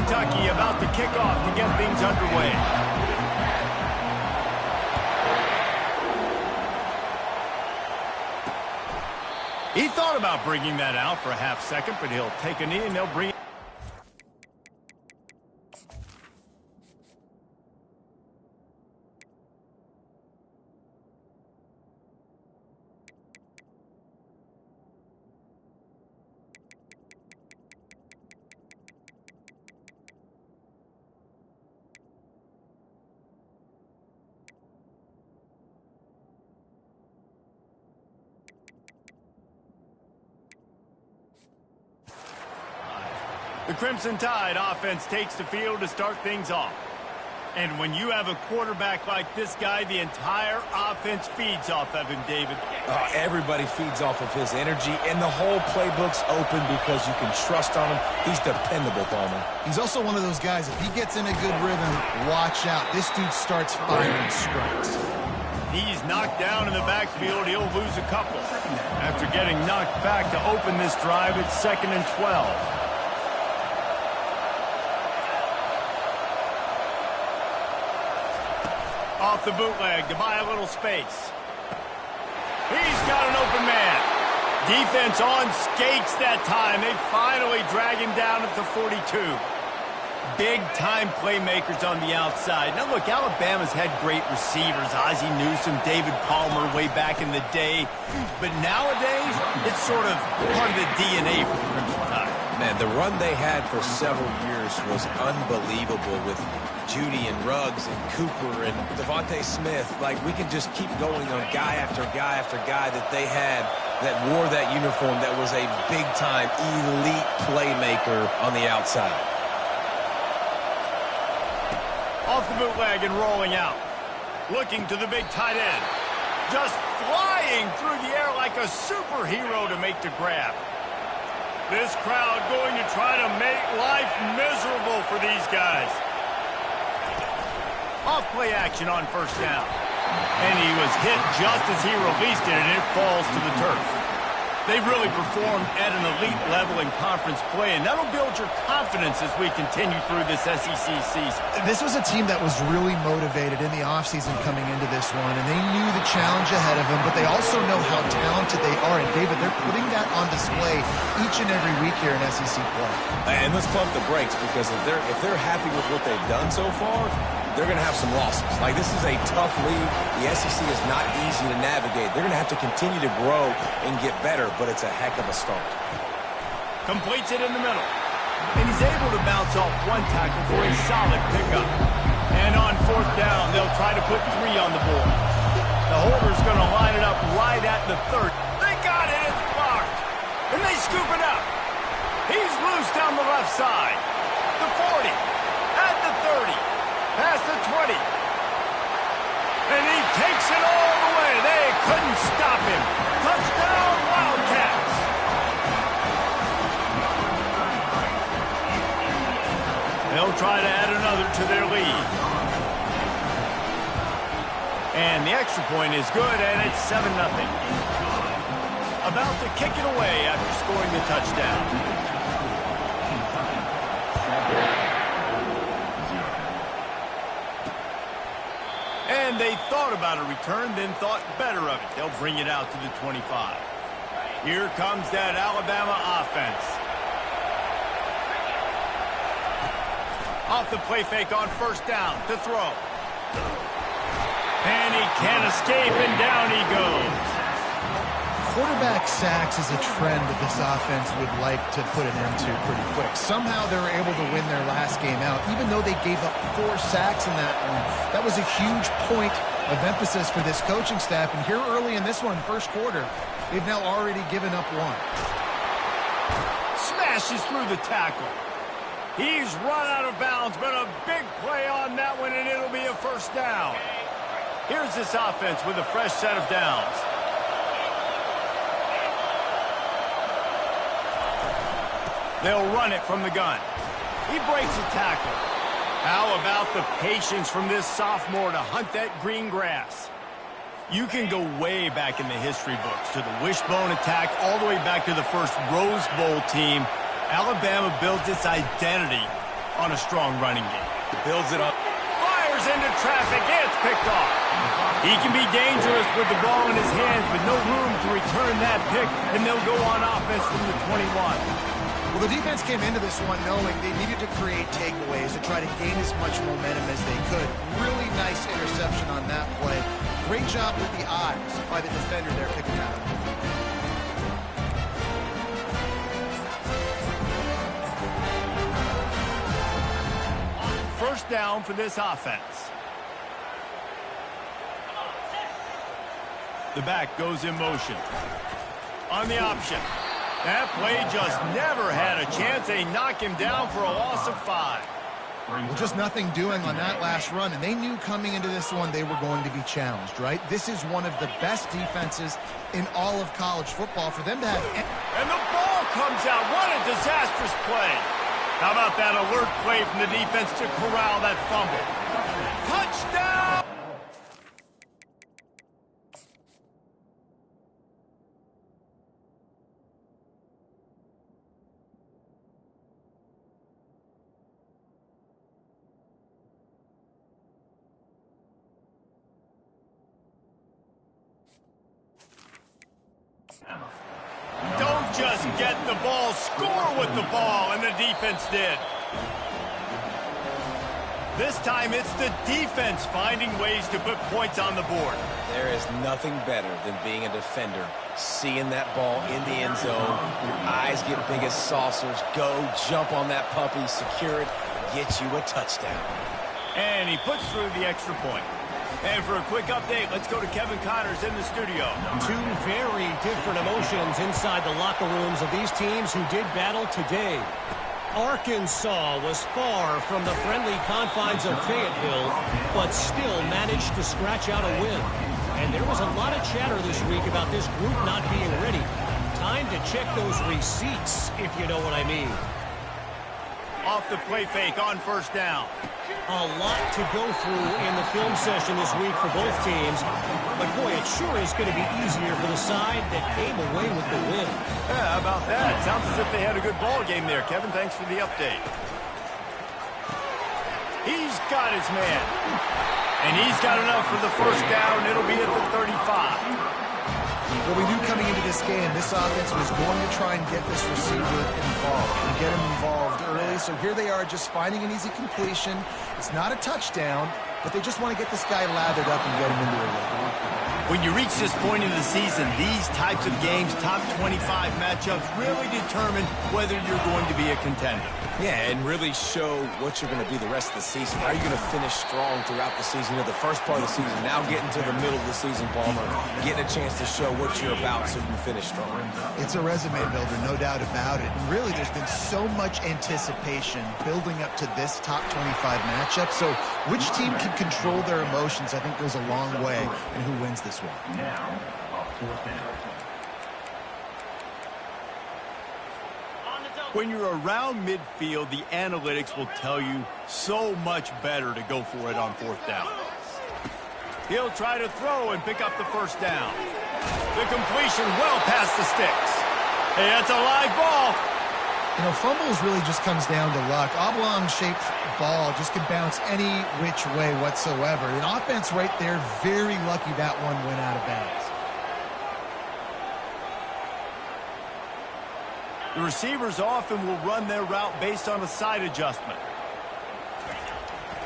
Kentucky about to kick off to get things underway. He thought about bringing that out for a half second, but he'll take a knee and they'll bring it. The Crimson Tide offense takes the field to start things off. And when you have a quarterback like this guy, the entire offense feeds off of him, David. Everybody feeds off of his energy, and the whole playbook's open because you can trust on him. He's dependable, Bowman. He's also one of those guys, if he gets in a good rhythm, watch out. This dude starts firing strikes. He's knocked down in the backfield. He'll lose a couple. After getting knocked back to open this drive, it's 2nd and 12. Off the bootleg to buy a little space. He's got an open man. Defense on skates that time. They finally drag him down at the 42. Big-time playmakers on the outside. Now, look, Alabama's had great receivers. Ozzie Newsome, David Palmer way back in the day. But nowadays, it's sort of part of the DNA for the Crimson Tide. Man, the run they had for several years was unbelievable with Judy and Ruggs and Cooper and Devontae Smith. Like, we can just keep going on guy after guy after guy that they had that wore that uniform that was a big-time elite playmaker on the outside. Off the bootleg and rolling out. Looking to the big tight end. Just flying through the air like a superhero to make the grab. This crowd going to try to make life miserable for these guys. Off play action on first down. And he was hit just as he released it, and it falls to the turf. They've really performed at an elite level in conference play, and that'll build your confidence as we continue through this SEC season. This was a team that was really motivated in the offseason coming into this one, and they knew the challenge ahead of them, but they also know how talented they are. And, David, they're putting that on display each and every week here in SEC play. And let's pump the brakes, because if they're happy with what they've done so far, they're going to have some losses. Like, this is a tough league. The SEC is not easy to navigate. They're going to have to continue to grow and get better, but it's a heck of a start. Completes it in the middle. And he's able to bounce off one tackle for a solid pickup. And on fourth down, they'll try to put 3 on the board. The holder's going to line it up right at the 30. They got it. It's blocked. And they scoop it up. He's loose down the left side. The 40. At the 30. Past the 20. And he takes it all the way. They couldn't stop him. Touchdown, Wildcats. They'll try to add another to their lead. And the extra point is good, and it's 7-0. About to kick it away after scoring the touchdown. And they thought about a return, then thought better of it. They'll bring it out to the 25. Here comes that Alabama offense. Off the play fake on first down to throw. And he can't escape, and down he goes. Quarterback sacks is a trend that this offense would like to put an end to pretty quick. Somehow they were able to win their last game out, even though they gave up 4 sacks in that one. That was a huge point of emphasis for this coaching staff. And here early in this one, first quarter, they've now already given up 1. Smashes through the tackle. He's run out of bounds, but a big play on that one, and it'll be a first down. Here's this offense with a fresh set of downs. They'll run it from the gun. He breaks a tackle. How about the patience from this sophomore to hunt that green grass? You can go way back in the history books to the wishbone attack all the way back to the first Rose Bowl team. Alabama built its identity on a strong running game. Builds it up. Fires into traffic. It's picked off. He can be dangerous with the ball in his hands, but no room to return that pick, and they'll go on offense from the 21. Well, the defense came into this one knowing they needed to create takeaways to try to gain as much momentum as they could. Really nice interception on that play. Great job with the eyes by the defender there kicking out of the field. First down for this offense. The back goes in motion. On the option. That play just never had a chance. They knock him down for a loss of 5. Well, just nothing doing on that last run, and they knew coming into this one they were going to be challenged, right? This is one of the best defenses in all of college football for them to have. And the ball comes out. What a disastrous play. How about that alert play from the defense to corral that fumble? Touchdown! Don't just get the ball, score with the ball, and the defense did. This time it's the defense finding ways to put points on the board. There is nothing better than being a defender, seeing that ball in the end zone, your eyes get big as saucers, go, jump on that puppy, secure it, get you a touchdown. And he puts through the extra point. And for a quick update, let's go to Kevin Connors in the studio. Two very different emotions inside the locker rooms of these teams who did battle today. Arkansas was far from the friendly confines of Fayetteville, but still managed to scratch out a win. And there was a lot of chatter this week about this group not being ready. Time to check those receipts, if you know what I mean. Off the play fake on first down. A lot to go through in the film session this week for both teams. But, boy, it sure is going to be easier for the side that came away with the win. Yeah, how about that? Sounds as if they had a good ball game there. Kevin, thanks for the update. He's got his man. And he's got enough for the first down. It'll be at the 35. Well, we knew coming into this game, this offense was going to try and get this receiver involved and get him involved early. So here they are just finding an easy completion. It's not a touchdown, but they just want to get this guy lathered up and get him into a rhythm. When you reach this point in the season, these types of games, top 25 matchups, really determine whether you're going to be a contender. Yeah, and really show what you're going to be the rest of the season. How are you going to finish strong throughout the season, or the first part of the season, now getting to the middle of the season, Palmer, getting a chance to show what you're about so you can finish strong. It's a resume builder, no doubt about it. And really, there's been so much anticipation building up to this top 25 matchup. So which team can control their emotions, I think, goes a long way in who wins this one. Now, fourth down. When you're around midfield, the analytics will tell you so much better to go for it on fourth down. He'll try to throw and pick up the first down. The completion well past the sticks. Hey, that's a live ball. You know, fumbles really just comes down to luck. Oblong-shaped ball just can bounce any which way whatsoever. An offense right there, very lucky that one went out of bounds. The receivers often will run their route based on a side adjustment.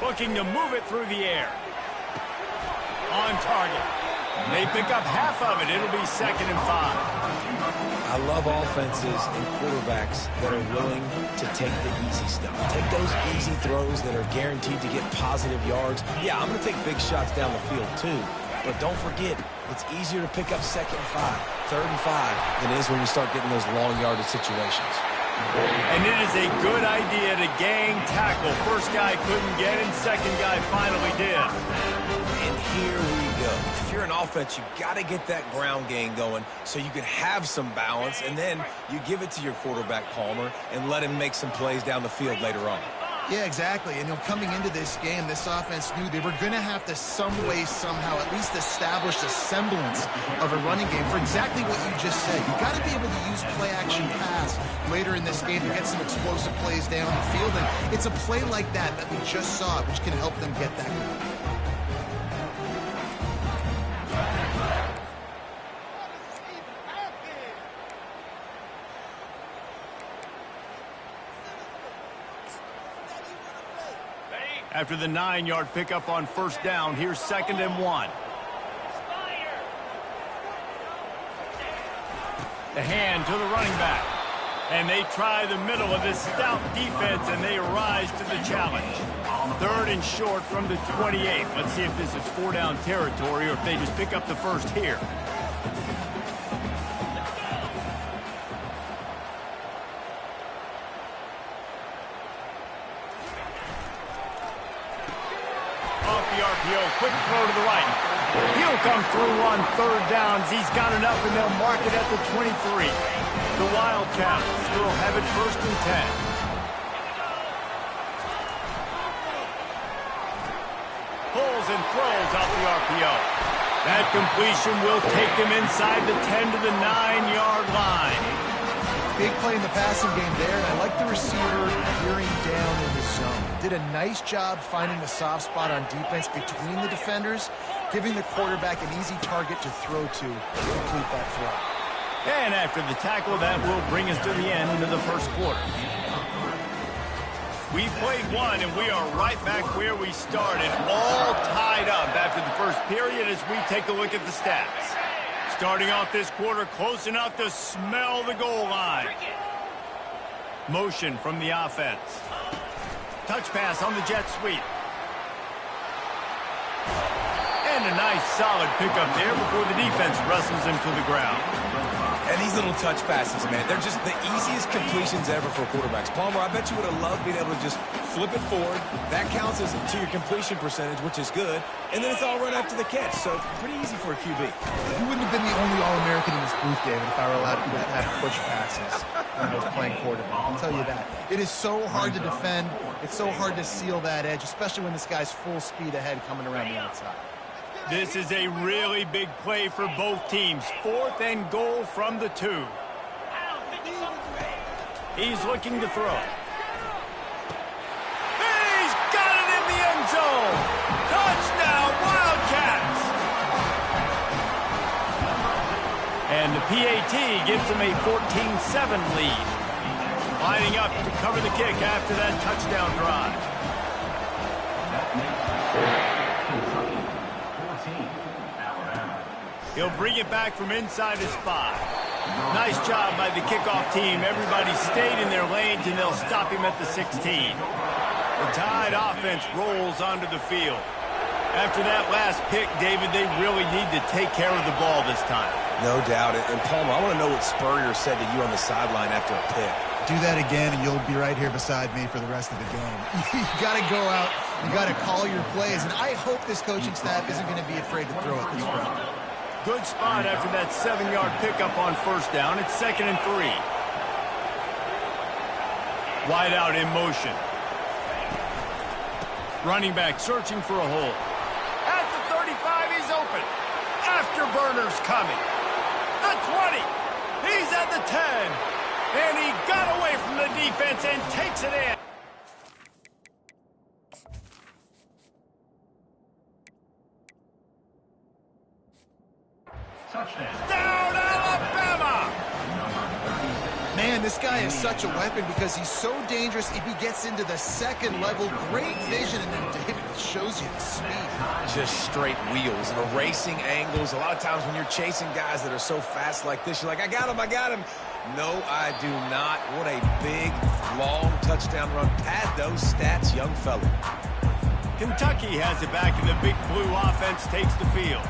Looking to move it through the air. On target. They pick up half of it. It'll be 2nd and 5. I love offenses and quarterbacks that are willing to take the easy stuff. Take those easy throws that are guaranteed to get positive yards. Yeah, I'm going to take big shots down the field too. But don't forget, it's easier to pick up 2nd and 5, 3rd and 5 than it is when we start getting those long yardage situations. And it is a good idea to gang tackle. First guy couldn't get him, second guy finally did. And here we go. If you're an offense, you got to get that ground game going so you can have some balance, and then you give it to your quarterback, Palmer, and let him make some plays down the field later on. Yeah, exactly. And coming into this game, this offense knew they were going to have to some way, somehow, at least establish a semblance of a running game for exactly what you just said. You got to be able to use play-action pass later in this game to get some explosive plays down the field. And it's a play like that we just saw, which can help them get that going. After the 9-yard pickup on first down, here's 2nd and 1. The hand to the running back. And they try the middle of this stout defense, and they rise to the challenge. 3rd and short from the 28. Let's see if this is 4-down territory or if they just pick up the first here. Quick throw to the right. He'll come through on 3rd downs. He's got enough, and they'll mark it at the 23. The Wildcats still have it 1st and 10. Pulls and throws off the RPO. That completion will take them inside the 10 to the 9-yard line. Big play in the passing game there, and I like the receiver veering down in the zone. Did a nice job finding the soft spot on defense between the defenders, giving the quarterback an easy target to throw to complete that throw. And after the tackle, that will bring us to the end of the first quarter. We played one, and we are right back where we started, all tied up after the first period as we take a look at the stats. Starting off this quarter close enough to smell the goal line. Motion from the offense. Touch pass on the jet sweep. And a nice solid pickup there before the defense wrestles him to the ground. And these little touch passes, man, they're just the easiest completions ever for quarterbacks. Palmer, I bet you would have loved being able to just flip it forward. That counts as to your completion percentage, which is good. And then it's all right after the catch, so pretty easy for a QB. You wouldn't have been the only All-American in this booth, David, if I were allowed to have push passes when I was playing quarterback. I'll tell you that. It is so hard to defend. It's so hard to seal that edge, especially when this guy's full speed ahead coming around the outside. This is a really big play for both teams. 4th and goal from the 2. He's looking to throw. He's got it in the end zone. Touchdown, Wildcats. And the PAT gives them a 14-7 lead. Lining up to cover the kick after that touchdown drive. He'll bring it back from inside his spot. Nice job by the kickoff team. Everybody stayed in their lanes, and they'll stop him at the 16. The Tide offense rolls onto the field. After that last pick, David, they really need to take care of the ball this time. No doubt. And Palmer, I want to know what Spurrier said to you on the sideline after a pick. Do that again, and you'll be right here beside me for the rest of the game. You got to go out. You got to call your plays, and I hope this coaching staff isn't going to be afraid to throw it this way. Good spot after that 7-yard pickup on first down. It's 2nd and 3. Wide out in motion. Running back searching for a hole. At the 35, he's open. Afterburner's coming. The 20. He's at the 10. And he got away from the defense and takes it in. Down, Alabama! Man, this guy is such a weapon because he's so dangerous if he gets into the second level. Great vision, and then David shows you the speed. Just straight wheels and erasing angles. A lot of times when you're chasing guys that are so fast like this, you're like, I got him, I got him. No, I do not. What a big, long touchdown run. Pad those stats, young fella. Kentucky has it back, and the Big Blue offense takes the field.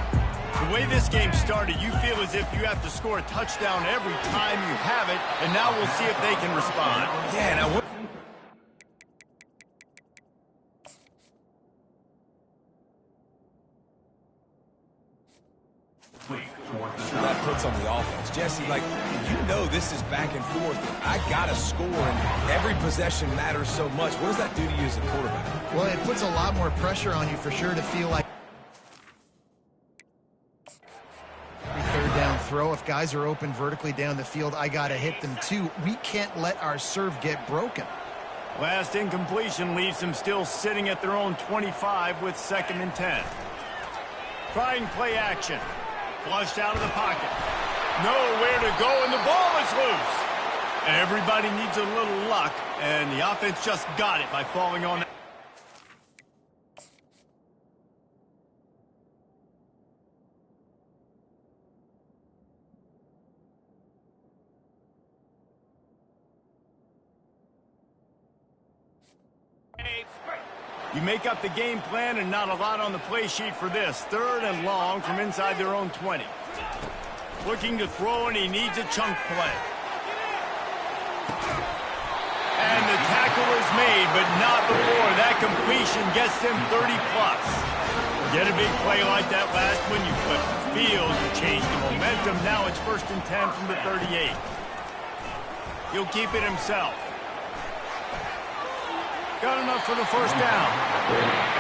The way this game started, you feel as if you have to score a touchdown every time you have it, and now we'll see if they can respond. Yeah, now what? That puts on the offense. Jesse, like, you know this is back and forth. I got to score, and every possession matters so much. What does that do to you as a quarterback? Well, it puts a lot more pressure on you for sure to feel like third down throw. If guys are open vertically down the field, I got to hit them too. We can't let our serve get broken. Last incompletion leaves them still sitting at their own 25 with 2nd and 10. Trying play action. Flushed out of the pocket. Nowhere to go, and the ball is loose. Everybody needs a little luck, and the offense just got it by falling on that. You make up the game plan and not a lot on the play sheet for this. 3rd and long from inside their own 20. Looking to throw, and he needs a chunk play. And the tackle is made, but not before that completion gets them 30+. Get a big play like that last when you flip the field. You change the momentum. Now it's 1st and 10 from the 38. He'll keep it himself. Got enough for the 1st down.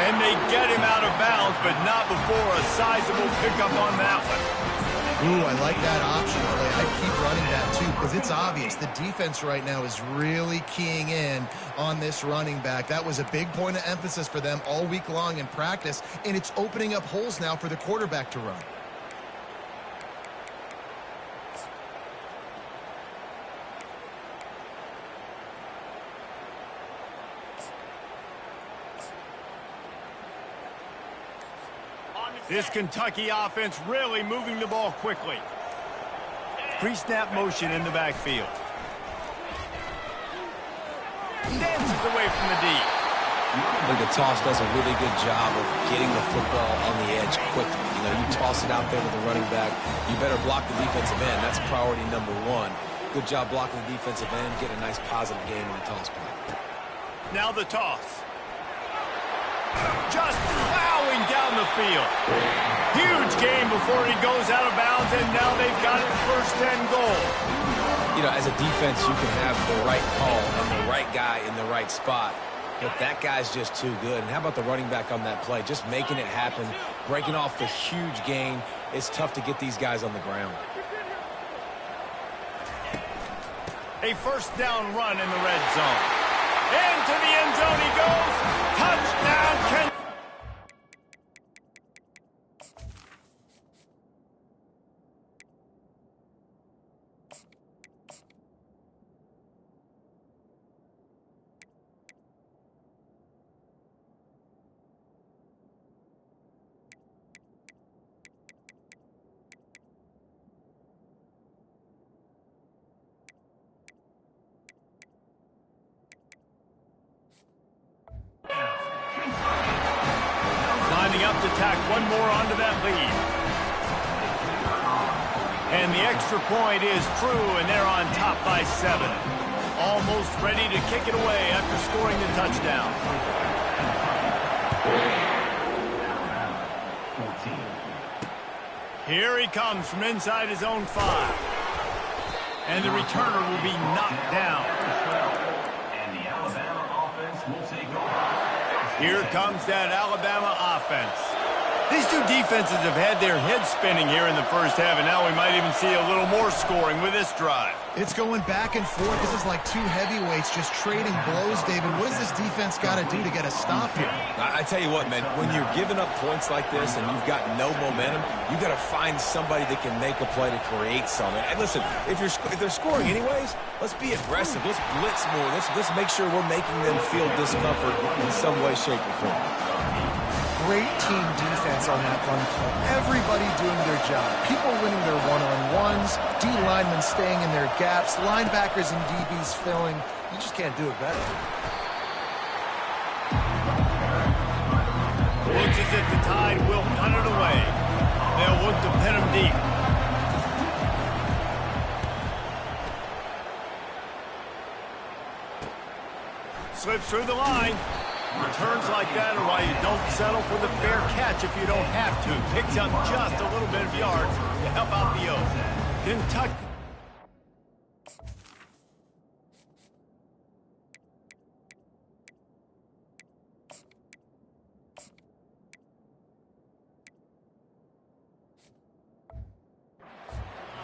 And they get him out of bounds, but not before a sizable pickup on that one. Ooh, I like that option play. I'd keep running that too, because it's obvious the defense right now is really keying in on this running back. That was a big point of emphasis for them all week long in practice, and it's opening up holes now for the quarterback to run. This Kentucky offense really moving the ball quickly. Pre-snap motion in the backfield. Dances away from the D. I think the toss does a really good job of getting the football on the edge quickly. You know, you toss it out there with the running back, you better block the defensive end. That's priority number 1. Good job blocking the defensive end, get a nice positive game in the toss play. Now the toss. Just plowing down the field. Huge gain before he goes out of bounds, and now they've got it 1st and goal. You know, as a defense, you can have the right call and the right guy in the right spot, but that guy's just too good. And how about the running back on that play? Just making it happen, breaking off the huge gain. It's tough to get these guys on the ground. A 1st down run in the red zone. Into the end zone he goes. Touchdown, Kentucky. Lining up to tack one more onto that lead. And the extra point is true, and they're on top by 7. Almost ready to kick it away after scoring the touchdown. 14. Here he comes from inside his own 5. And the returner will be knocked down. And the Alabama offense will take over. Here comes that Alabama offense. These two defenses have had their heads spinning here in the 1st half, and now we might even see a little more scoring with this drive. It's going back and forth. This is like two heavyweights just trading blows, David. What does this defense got to do to get a stop here? I tell you what, man, when you're giving up points like this and you've got no momentum, you got to find somebody that can make a play to create something. And listen, if they're scoring anyways, let's be aggressive. Let's blitz more. Let's make sure we're making them feel discomfort in some way, shape, or form. Great team defense on that run play. Everybody doing their job. People winning their one-on-ones, D linemen staying in their gaps, linebackers and DBs filling. You just can't do it better. Looks as if the Tide will punt it away. They'll look to pin him deep. Slips through the line. Returns like that are why you don't settle for the fair catch if you don't have to. Picks up just a little bit of yards to help out the O's. Kentucky.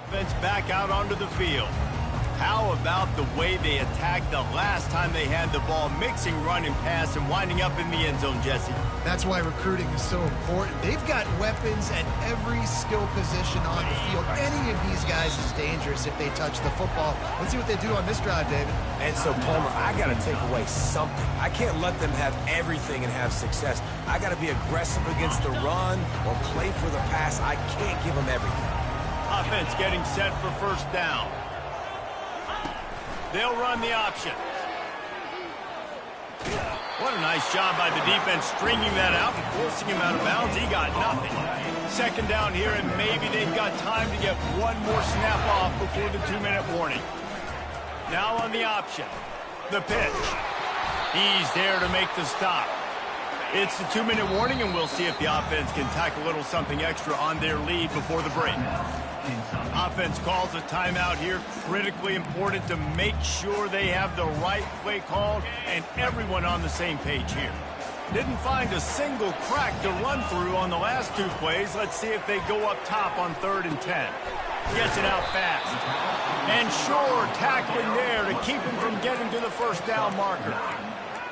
Offense back out onto the field. How about the way they attacked the last time they had the ball, mixing run and pass and winding up in the end zone, Jesse? That's why recruiting is so important. They've got weapons at every skill position on the field. Any of these guys is dangerous if they touch the football. Let's see what they do on this drive, David. And so, Palmer, I got to take away something. I can't let them have everything and have success. I got to be aggressive against the run or play for the pass. I can't give them everything. Offense getting set for first down. They'll run the option. What a nice job by the defense stringing that out and forcing him out of bounds. He got nothing. Second down here, and maybe they've got time to get one more snap off before the 2-minute warning. Now on the option. The pitch. He's there to make the stop. It's the 2-minute warning, and we'll see if the offense can tack a little something extra on their lead before the break. Offense calls a timeout here. Critically important to make sure they have the right play called and everyone on the same page here. Didn't find a single crack to run through on the last 2 plays. Let's see if they go up top on 3rd and 10. Gets it out fast. And sure, tackling there to keep him from getting to the first down marker.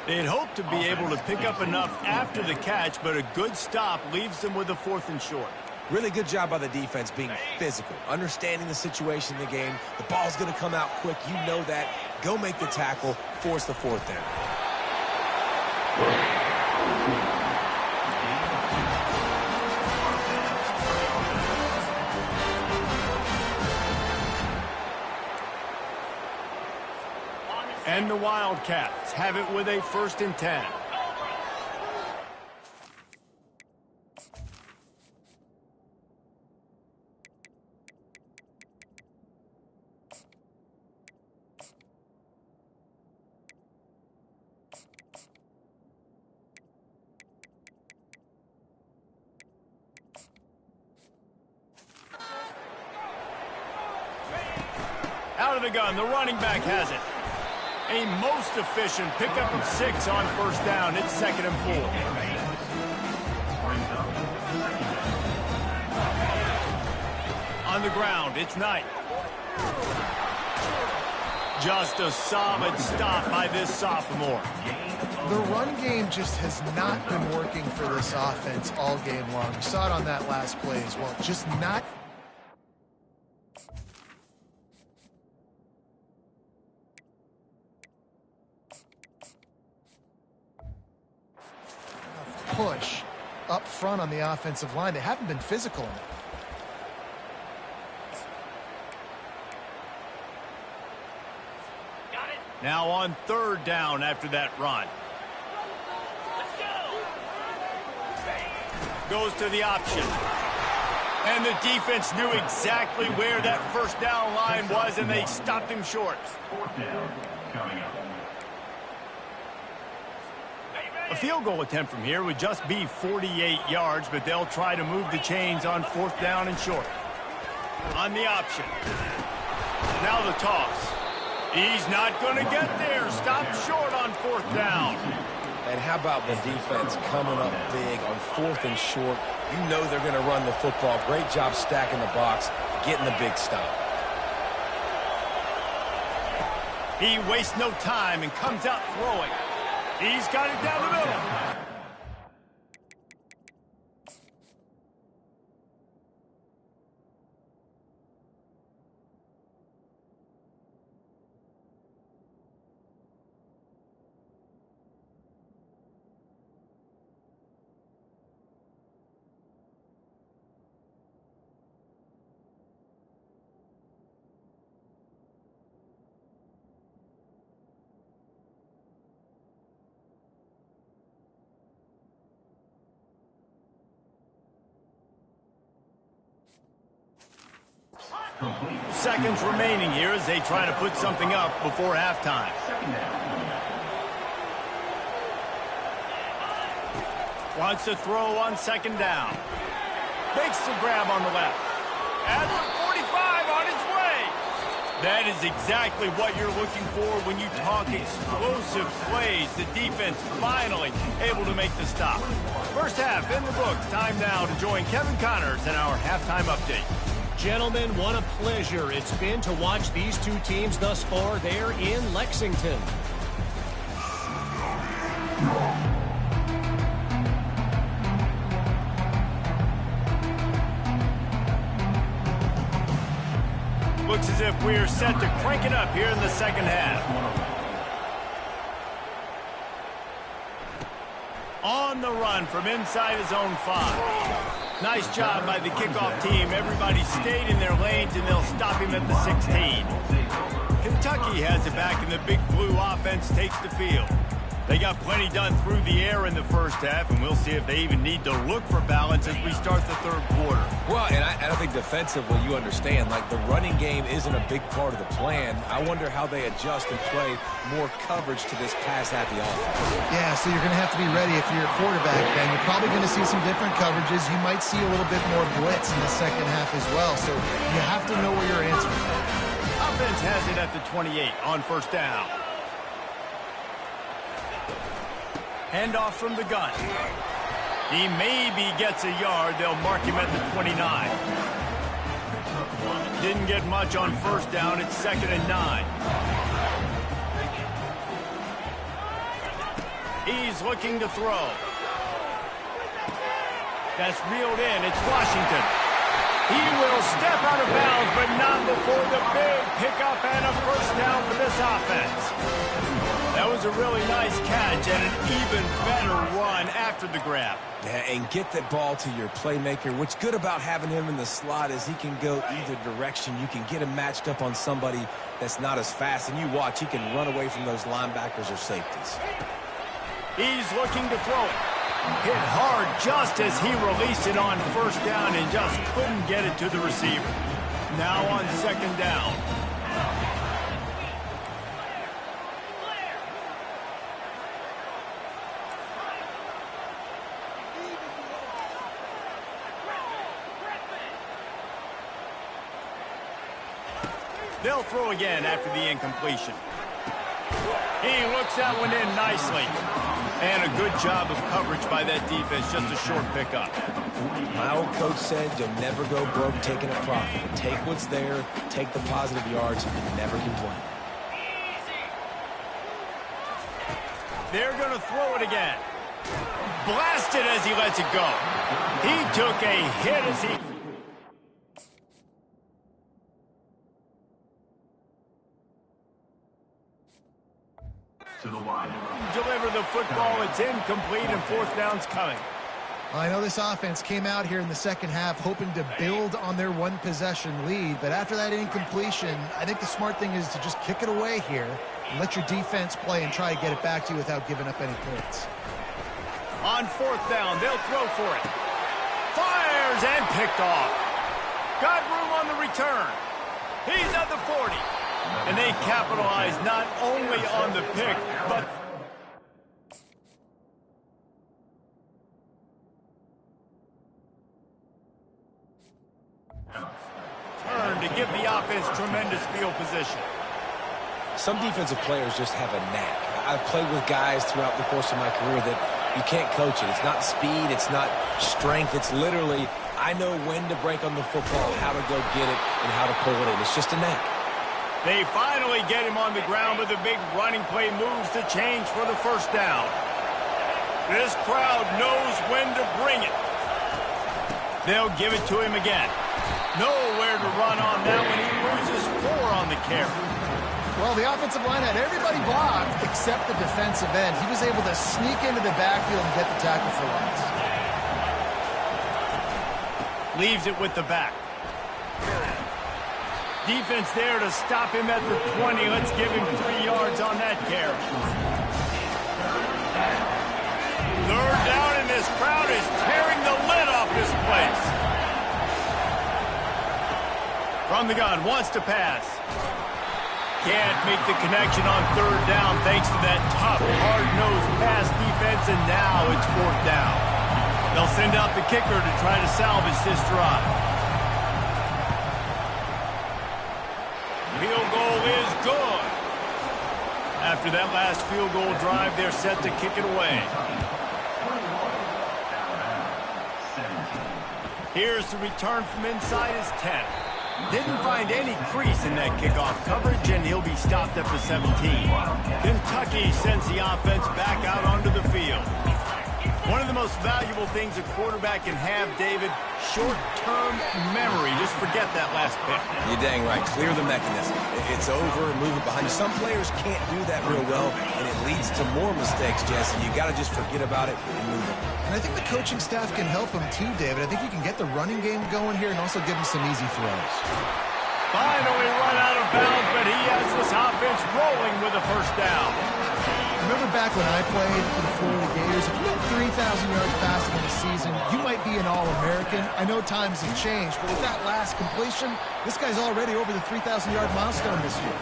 They'd hope to be able to pick up enough after the catch, but a good stop leaves them with a 4th and short. Really good job by the defense being physical, understanding the situation in the game. The ball's going to come out quick. You know that. Go make the tackle, force the 4th down. And the Wildcats have it with a 1st and 10. Out of the gun, the running back has it. A most efficient pickup of 6 on first down. It's 2nd and 4. On the ground, it's Knight. Just a solid stop by this sophomore. The run game just has not been working for this offense all game long. You saw it on that last play as well. Just not... push up front on the offensive line. They haven't been physical enough. Now on 3rd down after that run. Goes to the option. And the defense knew exactly where that first down line was, and they stopped him short. 4th down coming up. A field goal attempt from here would just be 48 yards, but they'll try to move the chains on 4th down and short. On the option. Now the toss. He's not going to get there. Stop short on 4th down. And how about the defense coming up big on 4th and short? You know they're going to run the football. Great job stacking the box, getting the big stop. He wastes no time and comes out throwing. He's got it down the middle. Complete. Seconds remaining here as they try to put something up before halftime. 2nd down. Wants to throw on 2nd down. Makes the grab on the left. At the 45 on his That is exactly what you're looking for when you talk explosive plays. The defense finally able to make the stop. First half in the books. Time now to join Kevin Connors in our halftime update. Gentlemen, what a pleasure it's been to watch these two teams thus far there in Lexington. Looks as if we're set to crank it up here in the second half. On the run from inside his own 5. Nice job by the kickoff team. Everybody stayed in their lanes, and they'll stop him at the 16. Kentucky has it back, and the Big Blue offense takes the field. They got plenty done through the air in the first half, and we'll see if they even need to look for balance as we start the third quarter. Well, and I think defensively, you understand, like the running game isn't a big part of the plan. I wonder how they adjust and play more coverage to this pass-happy offense. Yeah, so you're going to have to be ready if you're a quarterback, Ben. You're probably going to see some different coverages. You might see a little bit more blitz in the second half as well, so you have to know where your answers are. Offense has it at the 28 on first down. Handoff from the gun. He maybe gets a yard. They'll mark him at the 29. Didn't get much on first down. It's 2nd and 9. He's looking to throw. That's reeled in. It's Washington. He will step out of bounds, but not before the big pickup and a first down for this offense. That was a really nice catch and an even better run after the grab. Yeah, and get that ball to your playmaker. What's good about having him in the slot is he can go either direction. You can get him matched up on somebody that's not as fast, and you watch, he can run away from those linebackers or safeties. He's looking to throw it. Hit hard just as he released it on first down and just couldn't get it to the receiver. Now on 2nd down. They'll throw again after the incompletion. He looks that one in nicely. And a good job of coverage by that defense, just a short pickup. My old coach said you'll never go broke taking a profit. Take what's there, take the positive yards, and never complain. They're going to throw it again. Blasted as he lets it go. He took a hit as he... deliver the football. It's incomplete, and 4th down's coming. Well, I know this offense came out here in the second half hoping to build on their one-possession lead, but after that incompletion, I think the smart thing is to just kick it away here and let your defense play and try to get it back to you without giving up any points. On 4th down, they'll throw for it. Fires and picked off. Got room on the return. He's at the 40. And they capitalize not only on the pick, but... turn to give the offense tremendous field position. Some defensive players just have a knack. I've played with guys throughout the course of my career that you can't coach it. It's not speed, it's not strength. It's literally, I know when to break on the football, how to go get it, and how to pull it in. It's just a knack. They finally get him on the ground, but the big running play moves to change for the first down. This crowd knows when to bring it. They'll give it to him again. Nowhere to run on that one. He loses 4 on the carry. Well, the offensive line had everybody blocked except the defensive end. He was able to sneak into the backfield and get the tackle for loss. Leaves it with the back. Defense there to stop him at the 20. Let's give him 3 yards on that carry. 3rd down, and this crowd is tearing the lid off this place. From the gun, wants to pass. Can't make the connection on 3rd down thanks to that tough, hard-nosed pass defense, and now it's 4th down. They'll send out the kicker to try to salvage this drive. field goal is good. After that last field goal drive, they're set to kick it away. Here's the return from inside his 10. Didn't find any crease in that kickoff coverage, and he'll be stopped at the 17. Kentucky sends the offense back out onto the field. One of the most valuable things a quarterback can have, David, short-term memory. Just forget that last pick. You're dang right. Clear the mechanism. It's over, move it behind you. Some players can't do that real well, and it leads to more mistakes, Jesse. You got to just forget about it and move it. And I think the coaching staff can help him too, David. I think you can get the running game going here and also give him some easy throws. Finally run out of bounds, but he has this offense rolling with a first down. Remember back when I played for the Florida Gators, if you had 3,000 yards passing in a season, you might be an All-American. I know times have changed, but with that last completion, this guy's already over the 3,000-yard milestone this year.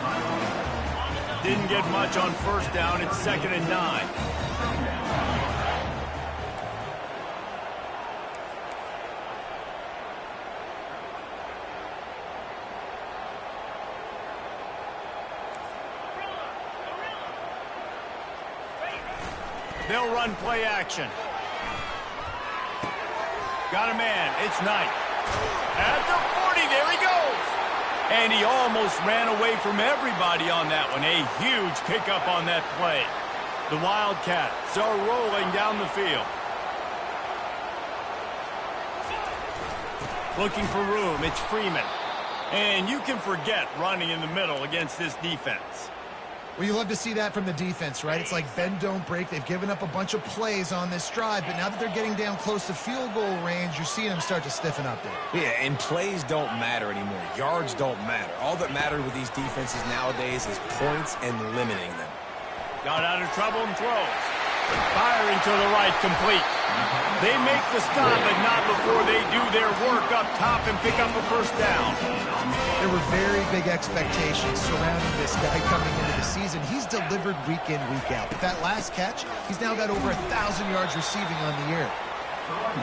Didn't get much on first down. It's 2nd and 9. They'll run play action. Got a man. It's Knight. At the 40, there he goes. And he almost ran away from everybody on that one. A huge pickup on that play. The Wildcats are rolling down the field. Looking for room. It's Freeman. And you can forget running in the middle against this defense. Well, you love to see that from the defense, right? It's like bend, don't break. They've given up a bunch of plays on this drive, but now that they're getting down close to field goal range, you're seeing them start to stiffen up there. Yeah, and plays don't matter anymore. Yards don't matter. All that matters with these defenses nowadays is points and limiting them. Got out of trouble and throws. Firing to the right, complete. They make the stop, but not before they do their work up top and pick up a first down. There were very big expectations surrounding this guy coming into the season. He's delivered week in, week out. With that last catch, he's now got over 1,000 yards receiving on the year.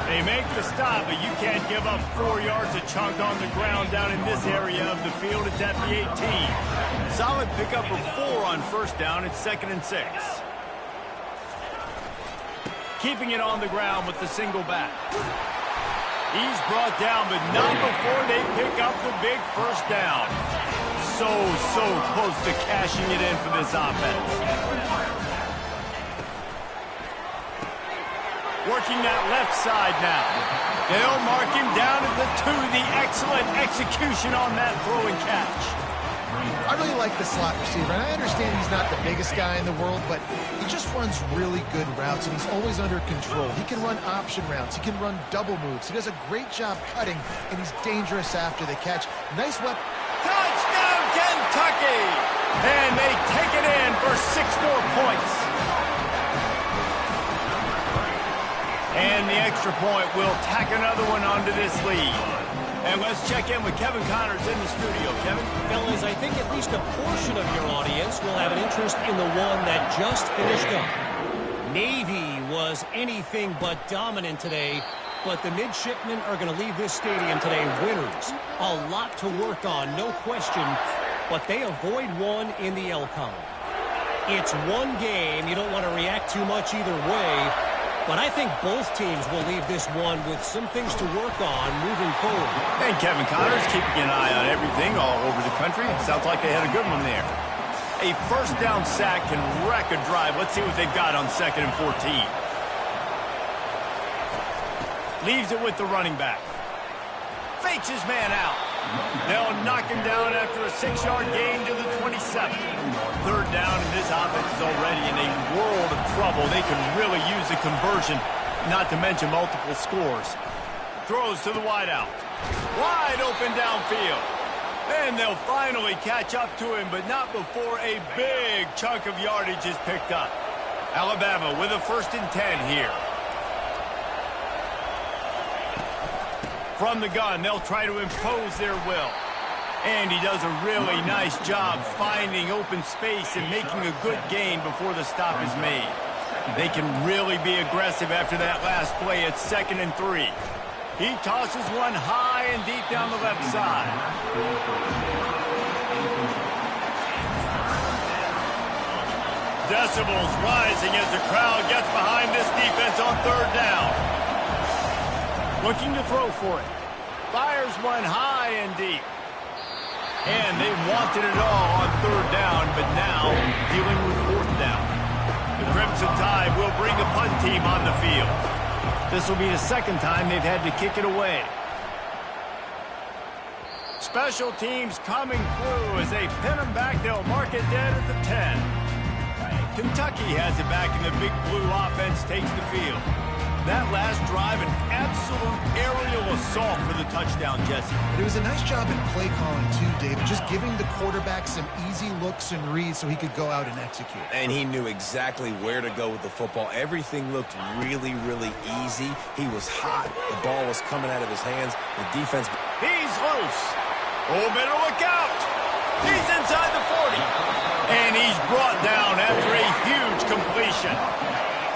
They make the stop, but you can't give up 4 yards a chunk on the ground down in this area of the field. It's at the 18. Solid pickup of 4 on first down. It's 2nd and 6. Keeping it on the ground with the single back. He's brought down, but not before they pick up the big first down. So close to cashing it in for this offense. Working that left side now. They'll mark him down at the 2. The excellent execution on that throw and catch. I really like the slot receiver, and I understand he's not the biggest guy in the world, but he just runs really good routes, and he's always under control. He can run option routes. He can run double moves. He does a great job cutting, and he's dangerous after the catch. Nice weapon. Touchdown, Kentucky! And they take it in for 6 more points. And the extra point will tack another one onto this lead. And let's check in with Kevin Connors in the studio. Kevin? Fellas, I think at least a portion of your audience will have an interest in the one that just finished up. Navy was anything but dominant today, but the midshipmen are going to leave this stadium today winners. A lot to work on, no question, but they avoid one in the L column. It's one game. You don't want to react too much either way. But I think both teams will leave this one with some things to work on moving forward. And Kevin Connors keeping an eye on everything all over the country. Sounds like they had a good one there. A first down sack can wreck a drive. Let's see what they've got on 2nd and 14. Leaves it with the running back. Fakes his man out. They'll knock him down after a 6-yard gain to the 27. 3rd down, and this offense is already in a world of trouble. They can really use a conversion, not to mention multiple scores. Throws to the wideout. Wide open downfield. And they'll finally catch up to him, but not before a big chunk of yardage is picked up. Alabama with a 1st and 10 here. From the gun, they'll try to impose their will. And he does a really nice job finding open space and making a good gain before the stop is made. They can really be aggressive after that last play. It's 2nd and 3. He tosses one high and deep down the left side. decibels rising as the crowd gets behind this defense on third down. Looking to throw for it. Fires one high and deep. And they wanted it all on third down, but now dealing with fourth down. The Crimson Tide will bring the punt team on the field. This will be the second time they've had to kick it away. Special teams coming through as they pin them back. They'll mark it dead at the 10. Kentucky has it back, and the Big Blue offense takes the field. That last drive, an absolute aerial assault for the touchdown, Jesse. But it was a nice job in play calling, too, David. Just giving the quarterback some easy looks and reads so he could go out and execute. And he knew exactly where to go with the football. Everything looked really, really easy. He was hot. The ball was coming out of his hands. The defense... He's loose. Oh, better look out. He's inside the 40. And he's brought down after a huge completion.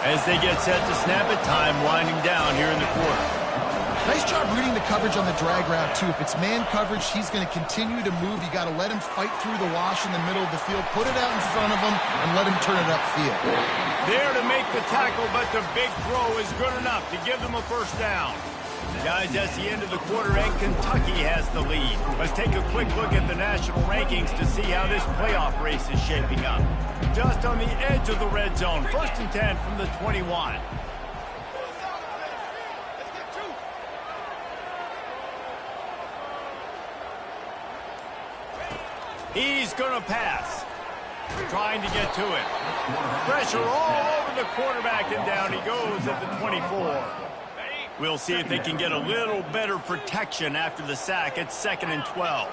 As they get set to snap it, time winding down here in the quarter. Nice job reading the coverage on the drag route, too. If it's man coverage, he's going to continue to move. You got to let him fight through the wash in the middle of the field, put it out in front of him, and let him turn it upfield. There to make the tackle, but the big throw is good enough to give them a first down. Guys, that's the end of the quarter, and Kentucky has the lead. Let's take a quick look at the national rankings to see how this playoff race is shaping up. Just on the edge of the red zone, 1st and 10 from the 21. He's going to pass. Trying to get to it. Pressure all over the quarterback, and down he goes at the 24. We'll see if they can get a little better protection after the sack at 2nd and 12.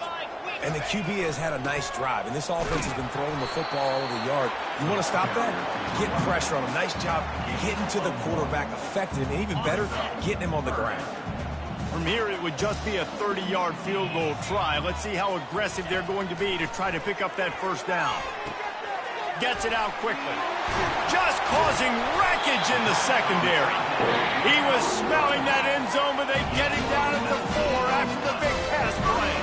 And the QB has had a nice drive, and this offense has been throwing the football all over the yard. You want to stop that? Get pressure on him. Nice job getting to the quarterback effective, and even better, getting him on the ground. From here, it would just be a 30-yard field goal try. Let's see how aggressive they're going to be to try to pick up that first down. Gets it out quickly. Just causing wreckage in the secondary. He was smelling that end zone, but they get him down at the 4 after the big pass play.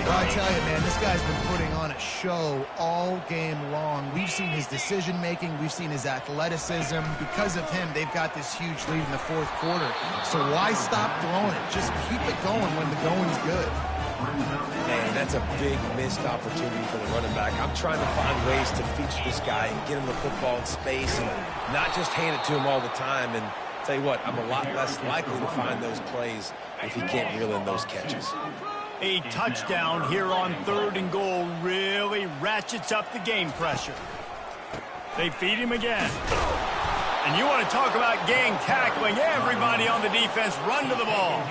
Well, I tell you, man, this guy's been putting on a show all game long. We've seen his decision-making. We've seen his athleticism. Because of him, they've got this huge lead in the 4th quarter. So why stop throwing it? Just keep it going when the going is good. Man, that's a big missed opportunity for the running back. I'm trying to find ways to feature this guy and get him the football in space and not just hand it to him all the time. And tell you what, I'm a lot less likely to find those plays if he can't reel in those catches. A touchdown here on 3rd and goal really ratchets up the game pressure. They feed him again. And you want to talk about gang tackling. Everybody on the defense run to the ball.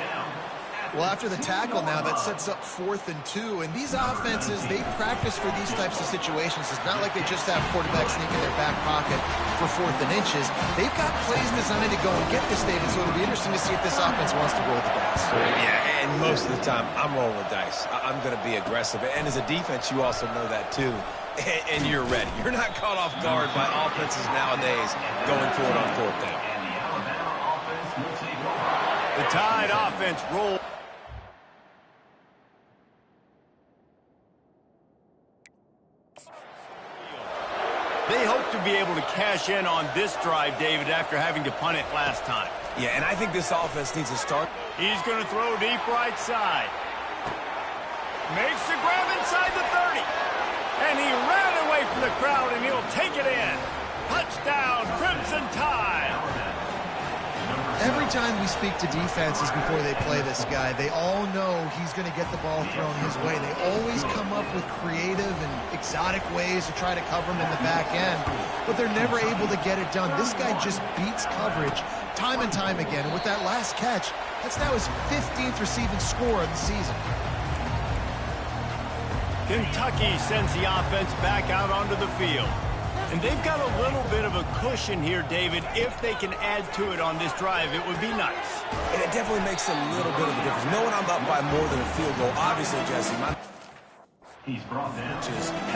Well, after the tackle now, that sets up 4th and 2. And these offenses, they practice for these types of situations. It's not like they just have quarterbacks sneak in their back pocket for 4th and inches. They've got plays designed to go and get this, David, so it'll be interesting to see if this offense wants to roll the dice. Yeah, and most of the time, I'm rolling the dice. I'm going to be aggressive. And as a defense, you also know that, too. And you're ready. You're not caught off guard by offenses nowadays going for it on 4th down. The Tide offense rolls. They hope to be able to cash in on this drive, David, after having to punt it last time. Yeah, and I think this offense needs to start. He's going to throw deep right side. Makes the grab inside the 30. And he ran away from the crowd, and he'll take it in. Touchdown, Crimson Tide. Every time we speak to defenses before they play this guy, they all know he's going to get the ball thrown his way. They always come up with creative and exotic ways to try to cover him in the back end, but they're never able to get it done. This guy just beats coverage time and time again. And with that last catch, that's now his 15th receiving score of the season. Kentucky sends the offense back out onto the field. And they've got a little bit of a cushion here, David. If they can add to it on this drive, it would be nice. And it definitely makes a little bit of a difference. Knowing I'm up by more than a field goal, obviously, Jesse, He's brought down.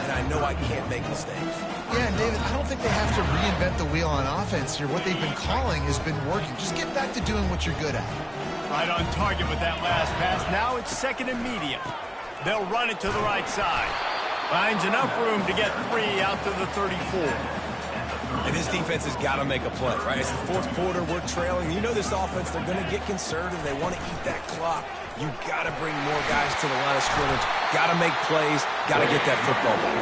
and I know I can't make mistakes. Yeah, and David, I don't think they have to reinvent the wheel on offense here. What they've been calling has been working. Just get back to doing what you're good at. Right on target with that last pass. Now it's 2nd and medium. They'll run it to the right side. Finds enough room to get 3 out to the 34. And this defense has got to make a play, right? It's the fourth quarter. We're trailing. You know this offense, they're going to get conservative. They want to eat that clock. You got to bring more guys to the line of scrimmage. Got to make plays. Got to get that football back.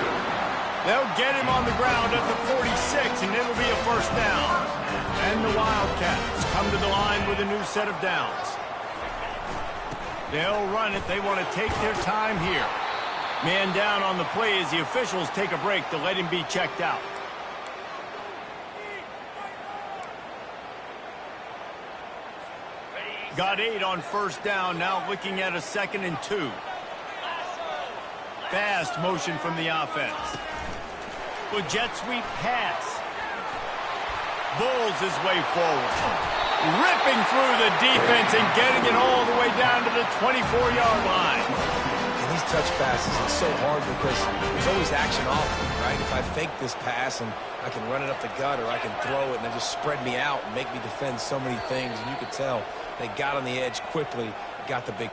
They'll get him on the ground at the 46, and it'll be a first down. And the Wildcats come to the line with a new set of downs. They'll run it. They want to take their time here. Man down on the play as the officials take a break to let him be checked out. Got 8 on first down, now looking at a 2nd and 2. Fast motion from the offense. With jet sweep pass. Bulls his way forward. Ripping through the defense and getting it all the way down to the 24-yard line. And these touch passes, it's so hard because there's always action off them, right? If I fake this pass and I can run it up the gut or I can throw it and they just spread me out and make me defend so many things, and you could tell they got on the edge quickly, got the big.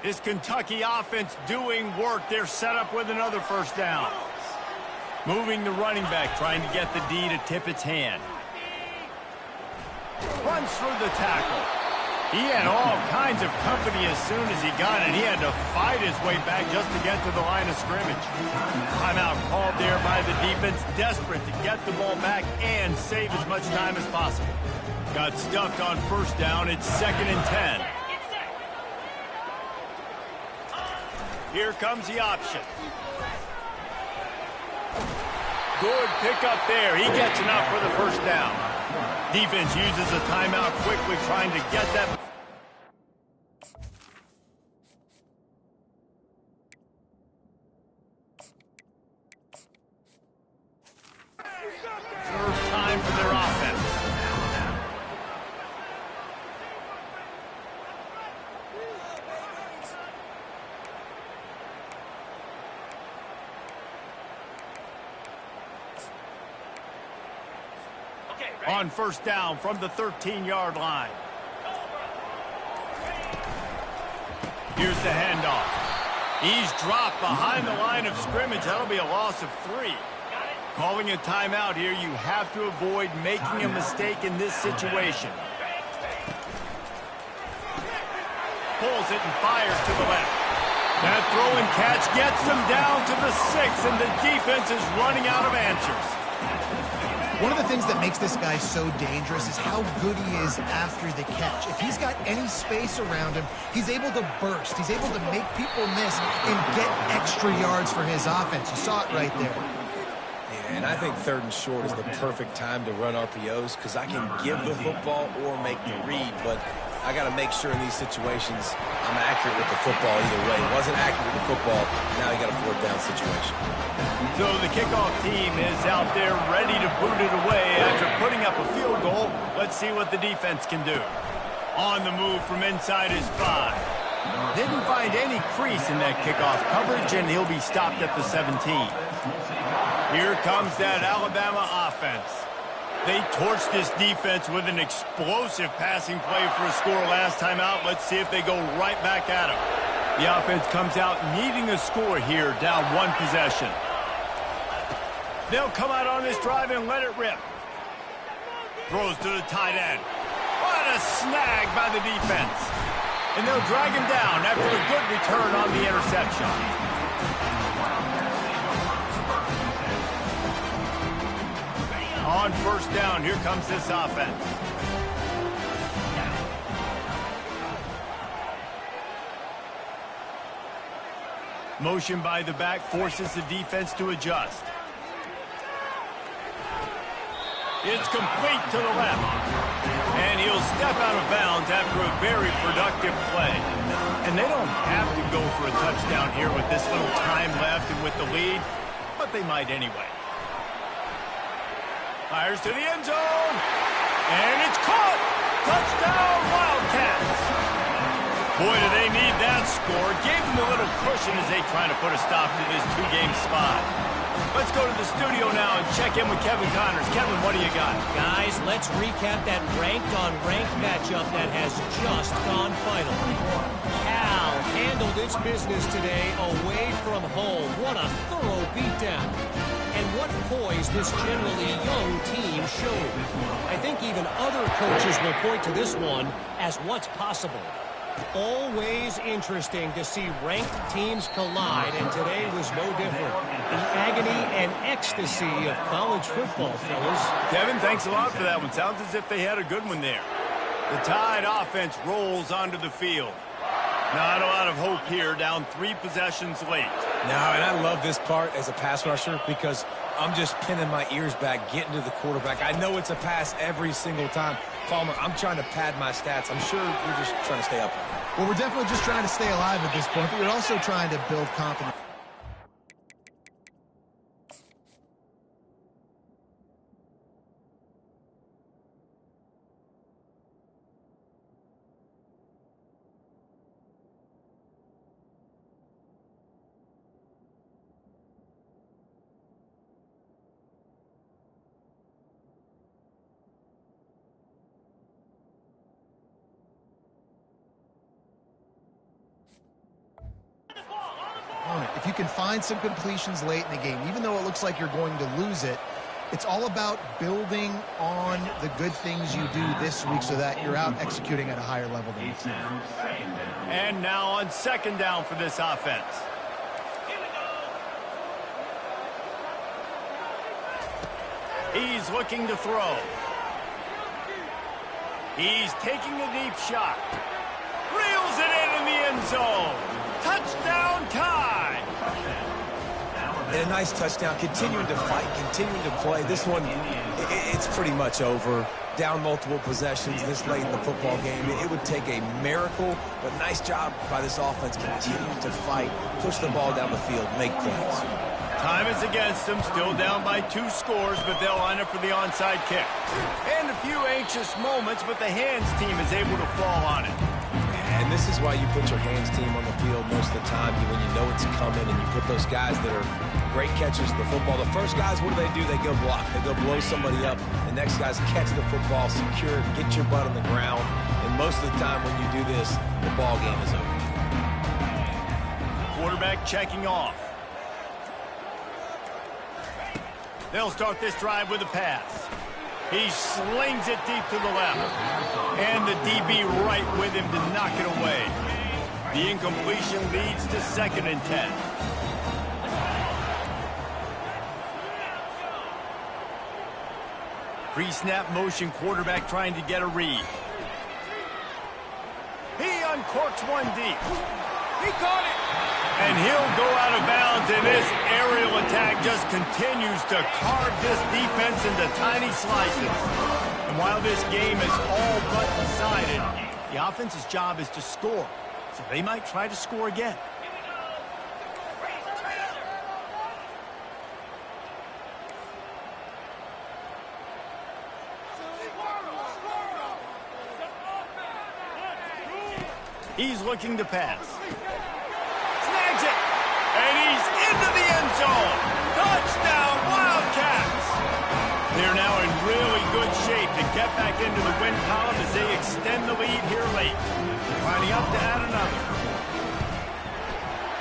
This Kentucky offense doing work. They're set up with another first down. Moving the running back, trying to get the D to tip its hand. Runs through the tackle. He had all kinds of company as soon as he got it. He had to fight his way back just to get to the line of scrimmage. Timeout called there by the defense, desperate to get the ball back and save as much time as possible. Got stuffed on first down. It's 2nd and 10. Here comes the option. Good pickup there. He gets enough for the first down. Defense uses a timeout quickly, trying to get that. First time for their offense. On first down from the 13-yard line. Here's the handoff. He's dropped behind the line of scrimmage. That'll be a loss of 3. Calling a timeout here. You have to avoid making a mistake in this situation. Pulls it and fires to the left. That throw and catch gets them down to the 6, and the defense is running out of answers. One of the things that makes this guy so dangerous is how good he is after the catch. If he's got any space around him, he's able to burst. He's able to make people miss and get extra yards for his offense. You saw it right there. Yeah, and I think 3rd and short is the perfect time to run RPOs because I can give the football or make the read, but I got to make sure in these situations I'm accurate with the football either way. Wasn't accurate with the football, now you got a 4th down situation. So the kickoff team is out there ready to boot it away after putting up a field goal. Let's see what the defense can do. On the move from inside his 5. Didn't find any crease in that kickoff coverage, and he'll be stopped at the 17. Here comes that Alabama offense. They torched this defense with an explosive passing play for a score last time out. Let's see if they go right back at him. The offense comes out needing a score here, down 1 possession. They'll come out on this drive and let it rip. Throws to the tight end. What a snag by the defense. And they'll drag him down after a good return on the interception. On first down, here comes this offense. Motion by the back forces the defense to adjust. It's complete to the left. And he'll step out of bounds after a very productive play. And they don't have to go for a touchdown here with this little time left and with the lead, but they might anyway. Fires to the end zone. And it's caught. Touchdown, Wildcats. Boy, do they need that score. Gave them a little cushion as they try to put a stop to this two-game spot. Let's go to the studio now and check in with Kevin Connors. Kevin, what do you got? Guys, let's recap that ranked-on-ranked matchup that has just gone final. Cal handled its business today away from home. What a thorough beatdown. And what poise this generally young team showed. I think even other coaches will point to this one as what's possible. Always interesting to see ranked teams collide, and today was no different. The agony and ecstasy of college football, fellas. Kevin, thanks a lot for that one. Sounds as if they had a good one there. The Tide offense rolls onto the field. Not a lot of hope here, down 3 possessions late. No, and I love this part as a pass rusher because I'm just pinning my ears back, getting to the quarterback. I know it's a pass every single time. Palmer, I'm trying to pad my stats. I'm sure you're just trying to stay up. Well, we're definitely just trying to stay alive at this point, but we're also trying to build confidence. If you can find some completions late in the game, even though it looks like you're going to lose it, it's all about building on the good things you do this week so that you're out executing at a higher level than before. And now on second down for this offense. He's looking to throw. He's taking a deep shot. Reels it in the end zone. Touchdown, Tide! And a nice touchdown, continuing to fight, continuing to play. This one, it's pretty much over. Down multiple possessions this late in the football game. It would take a miracle, but nice job by this offense continuing to fight, push the ball down the field, make plays. Time is against them, still down by 2 scores, but they'll line up for the onside kick. And a few anxious moments, but the hands team is able to fall on it. And this is why you put your hands team on the field most of the time when you know it's coming, and you put those guys that are great catchers of the football. The first guys, what do? They go block. They go blow somebody up. The next guys catch the football, secure it, get your butt on the ground. And most of the time when you do this, the ball game is over. Quarterback checking off. They'll start this drive with a pass. He slings it deep to the left. And the DB right with him to knock it away. The incompletion leads to 2nd and 10. Pre-snap motion, quarterback trying to get a read. He uncorks one deep. He caught it. And he'll go out of bounds, and this aerial attack just continues to carve this defense into tiny slices. And while this game is all but decided, the offense's job is to score. So they might try to score again. He's looking to pass. Snags it. And he's into the end zone. Touchdown, Wildcats. They're now in really good shape to get back into the win column as they extend the lead here late. Lining up to add another.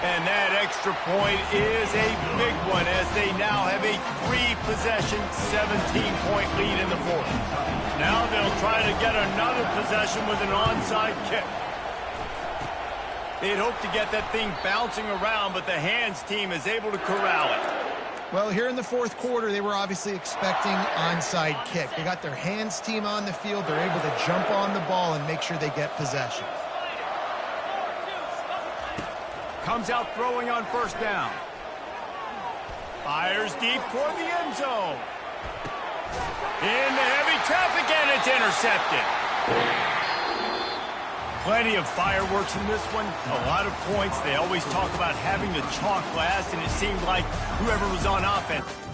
And that extra point is a big one as they now have a 3-possession, 17-point lead in the 4th. Now they'll try to get another possession with an onside kick. They'd hope to get that thing bouncing around, but the hands team is able to corral it. Well, here in the 4th quarter, they were obviously expecting onside kick. They got their hands team on the field. They're able to jump on the ball and make sure they get possession. Comes out throwing on 1st down. Fires deep toward the end zone. Into heavy traffic, and it's intercepted. Plenty of fireworks in this one. A lot of points. They always talk about having the chalk last, and it seemed like whoever was on offense